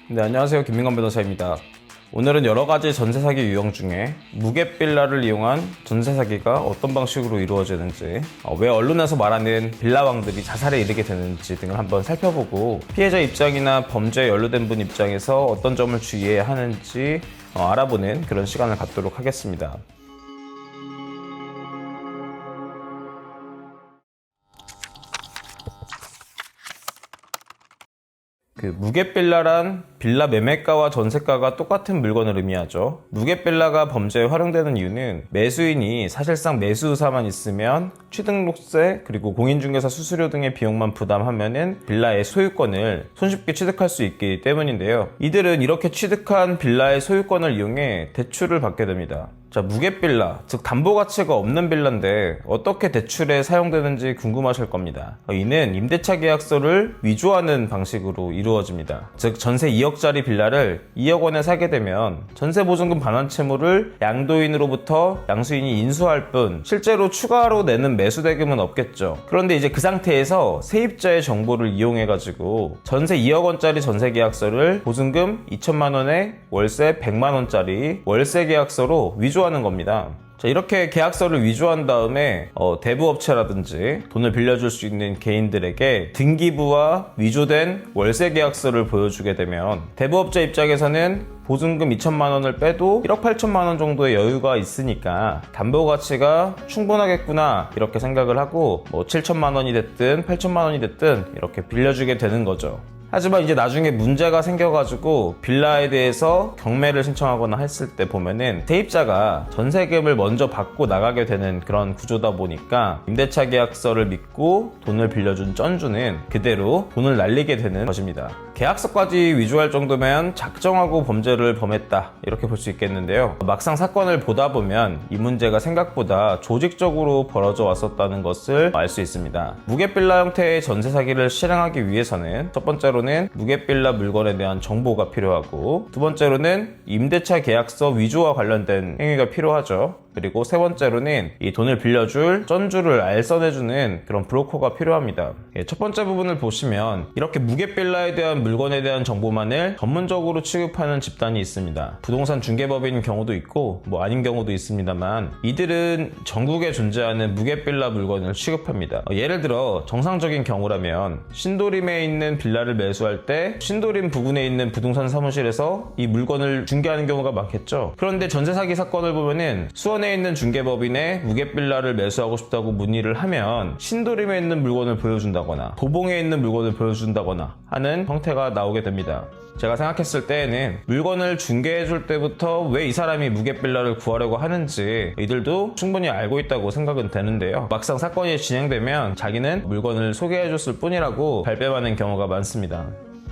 네, 안녕하세요. 김민건 변호사입니다. 오늘은 여러가지 전세사기 유형 중에 무갭빌라를 이용한 전세사기가 어떤 방식으로 이루어지는지, 왜 언론에서 말하는 빌라왕들이 자살에 이르게 되는지 등을 한번 살펴보고, 피해자 입장이나 범죄에 연루된 분 입장에서 어떤 점을 주의해야 하는지 알아보는 그런 시간을 갖도록 하겠습니다. 무갭빌라란 빌라 매매가와 전세가가 똑같은 물건을 의미하죠. 무갭빌라가 범죄에 활용되는 이유는 매수인이 사실상 매수의사만 있으면 취등록세 그리고 공인중개사 수수료 등의 비용만 부담하면은 빌라의 소유권을 손쉽게 취득할 수 있기 때문인데요. 이들은 이렇게 취득한 빌라의 소유권을 이용해 대출을 받게 됩니다. 자, 무갭빌라, 즉 담보가치가 없는 빌라인데 어떻게 대출에 사용되는지 궁금하실 겁니다. 이는 임대차 계약서를 위조하는 방식으로 이루어집니다. 즉 전세 2억짜리 빌라를 2억 원에 사게 되면 전세보증금 반환 채무를 양도인으로부터 양수인이 인수할 뿐 실제로 추가로 내는 매수대금은 없겠죠. 그런데 이제 그 상태에서 세입자의 정보를 이용해가지고 전세 2억 원짜리 전세 계약서를 보증금 2천만 원에 월세 100만 원짜리 월세 계약서로 위조하는 겁니다. 자, 이렇게 계약서를 위조한 다음에 대부업체라든지 돈을 빌려줄 수 있는 개인들에게 등기부와 위조된 월세 계약서를 보여주게 되면 대부업체 입장에서는 보증금 2천만 원을 빼도 1억 8천만 원 정도의 여유가 있으니까 담보 가치가 충분하겠구나 이렇게 생각을 하고 7천만 원이 됐든 8천만 원이 됐든 이렇게 빌려주게 되는 거죠. 하지만 이제 나중에 문제가 생겨가지고 빌라에 대해서 경매를 신청하거나 했을 때 보면은 세입자가 전세금을 먼저 받고 나가게 되는 그런 구조다 보니까 임대차 계약서를 믿고 돈을 빌려준 쩐주는 그대로 돈을 날리게 되는 것입니다. 계약서까지 위조할 정도면 작정하고 범죄를 범했다 이렇게 볼 수 있겠는데요. 막상 사건을 보다 보면 이 문제가 생각보다 조직적으로 벌어져 왔었다는 것을 알 수 있습니다. 무갭빌라 형태의 전세 사기를 실행하기 위해서는 첫 번째로는 무갭빌라 물건에 대한 정보가 필요하고, 두 번째로는 임대차 계약서 위조와 관련된 행위가 필요하죠. 그리고 세 번째로는 이 돈을 빌려줄 쩐주를 알선해주는 그런 브로커가 필요합니다. 첫 번째 부분을 보시면 이렇게 무갭빌라에 대한 물건에 대한 정보만을 전문적으로 취급하는 집단이 있습니다. 부동산 중개법인 경우도 있고 아닌 경우도 있습니다만 이들은 전국에 존재하는 무갭빌라 물건을 취급합니다. 예를 들어 정상적인 경우라면 신도림에 있는 빌라를 매수할 때 신도림 부근에 있는 부동산 사무실에서 이 물건을 중개하는 경우가 많겠죠. 그런데 전세 사기 사건을 보면은 수원에 있는 중개법인에 무갭빌라를 매수하고 싶다고 문의를 하면 신도림에 있는 물건을 보여준다거나 도봉에 있는 물건을 보여준다거나 하는 형태가 나오게 됩니다. 제가 생각했을 때에는 물건을 중개해줄 때부터 왜 이 사람이 무갭빌라를 구하려고 하는지 이들도 충분히 알고 있다고 생각은 되는데요. 막상 사건이 진행되면 자기는 물건을 소개해줬을 뿐이라고 발뺌하는 경우가 많습니다.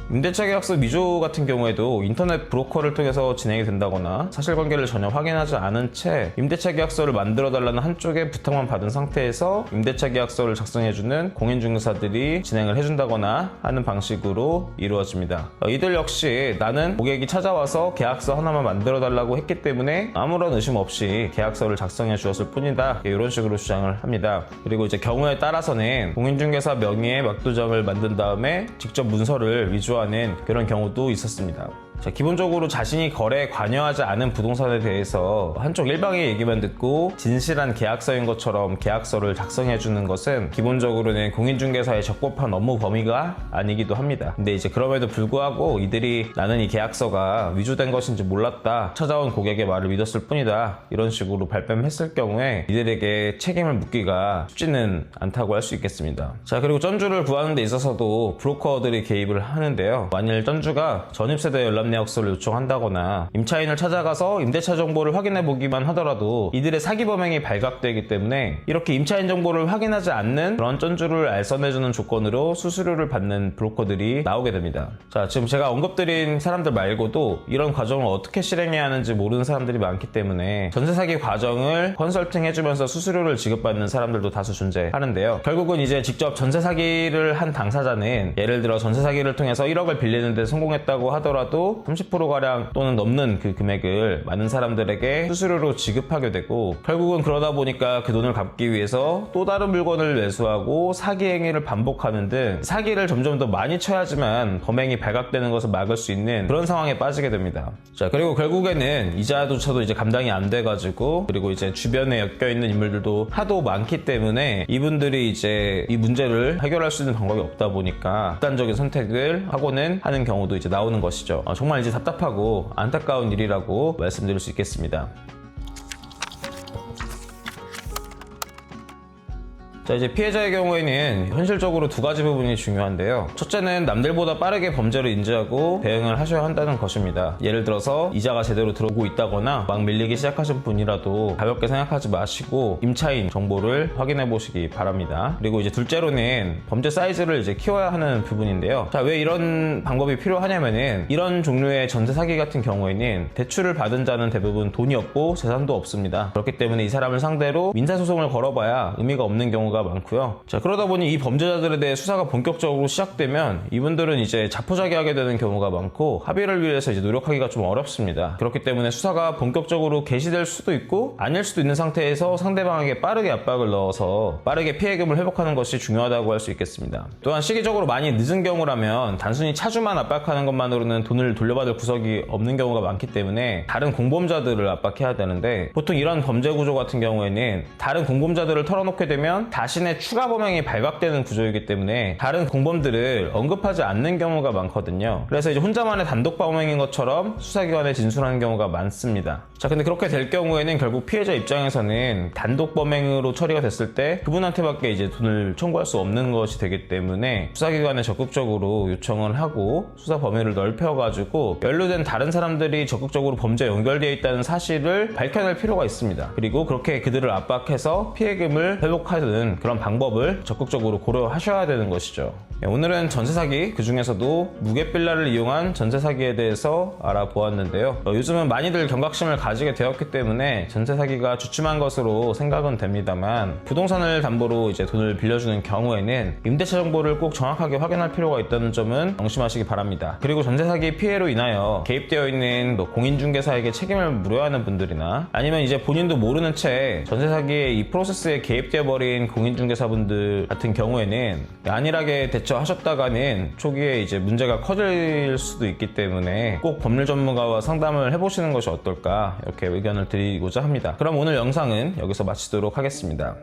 임대차 계약서 위조 같은 경우에도 인터넷 브로커를 통해서 진행이 된다거나 사실관계를 전혀 확인하지 않은 채 임대차 계약서를 만들어달라는 한쪽에 부탁만 받은 상태에서 임대차 계약서를 작성해주는 공인중개사들이 진행을 해준다거나 하는 방식으로 이루어집니다. 이들 역시 나는 고객이 찾아와서 계약서 하나만 만들어달라고 했기 때문에 아무런 의심 없이 계약서를 작성해 주었을 뿐이다, 이런 식으로 주장을 합니다. 그리고 이제 경우에 따라서는 공인중개사 명의의 막도장을 만든 다음에 직접 문서를 위조하는 그런 경우도 있었습니다. 자, 기본적으로 자신이 거래에 관여하지 않은 부동산에 대해서 한쪽 일방의 얘기만 듣고 진실한 계약서인 것처럼 계약서를 작성해주는 것은 기본적으로는 공인중개사의 적법한 업무 범위가 아니기도 합니다. 근데 이제 그럼에도 불구하고 이들이 나는 이 계약서가 위조된 것인지 몰랐다, 찾아온 고객의 말을 믿었을 뿐이다, 이런 식으로 발뺌했을 경우에 이들에게 책임을 묻기가 쉽지는 않다고 할 수 있겠습니다. 자, 그리고 쩐주를 구하는 데 있어서도 브로커들이 개입을 하는데요. 만일 쩐주가 전입세대 열람 내역서를 요청한다거나 임차인을 찾아가서 임대차 정보를 확인해 보기만 하더라도 이들의 사기 범행이 발각되기 때문에 이렇게 임차인 정보를 확인하지 않는 그런 쩐주를 알선해주는 조건으로 수수료를 받는 브로커들이 나오게 됩니다. 자, 지금 제가 언급드린 사람들 말고도 이런 과정을 어떻게 실행해야 하는지 모르는 사람들이 많기 때문에 전세 사기 과정을 컨설팅 해주면서 수수료를 지급받는 사람들도 다수 존재하는데요. 결국은 이제 직접 전세 사기를 한 당사자는 예를 들어 전세 사기를 통해서 1억을 빌리는 데 성공했다고 하더라도 적어도 30%가량 또는 넘는 그 금액을 많은 사람들에게 수수료로 지급하게 되고, 결국은 그러다 보니까 그 돈을 갚기 위해서 또 다른 물건을 매수하고 사기 행위를 반복하는 등 사기를 점점 더 많이 쳐야지만 범행이 발각되는 것을 막을 수 있는 그런 상황에 빠지게 됩니다. 자, 그리고 결국에는 이자조차도 이제 감당이 안 돼가지고, 그리고 이제 주변에 엮여있는 인물들도 하도 많기 때문에 이분들이 이제 이 문제를 해결할 수 있는 방법이 없다 보니까 극단적인 선택을 하고는 하는 경우도 이제 나오는 것이죠. 정말 이제 답답하고 안타까운 일이라고 말씀드릴 수 있겠습니다. 자, 이제 피해자의 경우에는 현실적으로 두 가지 부분이 중요한데요. 첫째는 남들보다 빠르게 범죄를 인지하고 대응을 하셔야 한다는 것입니다. 예를 들어서 이자가 제대로 들어오고 있다거나 막 밀리기 시작하신 분이라도 가볍게 생각하지 마시고 임차인 정보를 확인해 보시기 바랍니다. 그리고 이제 둘째로는 범죄 사이즈를 이제 키워야 하는 부분인데요. 자, 왜 이런 방법이 필요하냐면은, 이런 종류의 전세 사기 같은 경우에는 대출을 받은 자는 대부분 돈이 없고 재산도 없습니다. 그렇기 때문에 이 사람을 상대로 민사소송을 걸어봐야 의미가 없는 경우가 많고요. 자, 그러다 보니 이 범죄자들에 대해 수사가 본격적으로 시작되면 이분들은 이제 자포자기하게 되는 경우가 많고 합의를 위해서 이제 노력하기가 좀 어렵습니다. 그렇기 때문에 수사가 본격적으로 개시될 수도 있고 아닐 수도 있는 상태에서 상대방에게 빠르게 압박을 넣어서 빠르게 피해금을 회복하는 것이 중요하다고 할 수 있겠습니다. 또한 시기적으로 많이 늦은 경우라면 단순히 차주만 압박하는 것만으로는 돈을 돌려받을 구석이 없는 경우가 많기 때문에 다른 공범자들을 압박해야 되는데, 보통 이런 범죄 구조 같은 경우에는 다른 공범자들을 털어놓게 되면 자신의 추가 범행이 발각되는 구조이기 때문에 다른 공범들을 언급하지 않는 경우가 많거든요. 그래서 이제 혼자만의 단독 범행인 것처럼 수사기관에 진술하는 경우가 많습니다. 자, 근데 그렇게 될 경우에는 결국 피해자 입장에서는 단독 범행으로 처리가 됐을 때 그분한테밖에 이제 돈을 청구할 수 없는 것이 되기 때문에 수사기관에 적극적으로 요청을 하고 수사 범위를 넓혀가지고 연루된 다른 사람들이 적극적으로 범죄에 연결되어 있다는 사실을 밝혀낼 필요가 있습니다. 그리고 그렇게 그들을 압박해서 피해금을 회복하는 그런 방법을 적극적으로 고려하셔야 되는 것이죠. 오늘은 전세사기, 그 중에서도 무게빌라를 이용한 전세사기에 대해서 알아보았는데요. 요즘은 많이들 경각심을 가지게 되었기 때문에 전세사기가 주춤한 것으로 생각은 됩니다만, 부동산을 담보로 이제 돈을 빌려주는 경우에는 임대차 정보를 꼭 정확하게 확인할 필요가 있다는 점은 명심하시기 바랍니다. 그리고 전세사기 피해로 인하여 개입되어 있는 공인중개사에게 책임을 물어야 하는 분들이나, 아니면 이제 본인도 모르는 채 전세사기의 이 프로세스에 개입되어 버린 공인중개사분들 같은 경우에는 안일하게 대처하셨다가는 초기에 이제 문제가 커질 수도 있기 때문에 꼭 법률 전문가와 상담을 해보시는 것이 어떨까, 이렇게 의견을 드리고자 합니다. 그럼 오늘 영상은 여기서 마치도록 하겠습니다.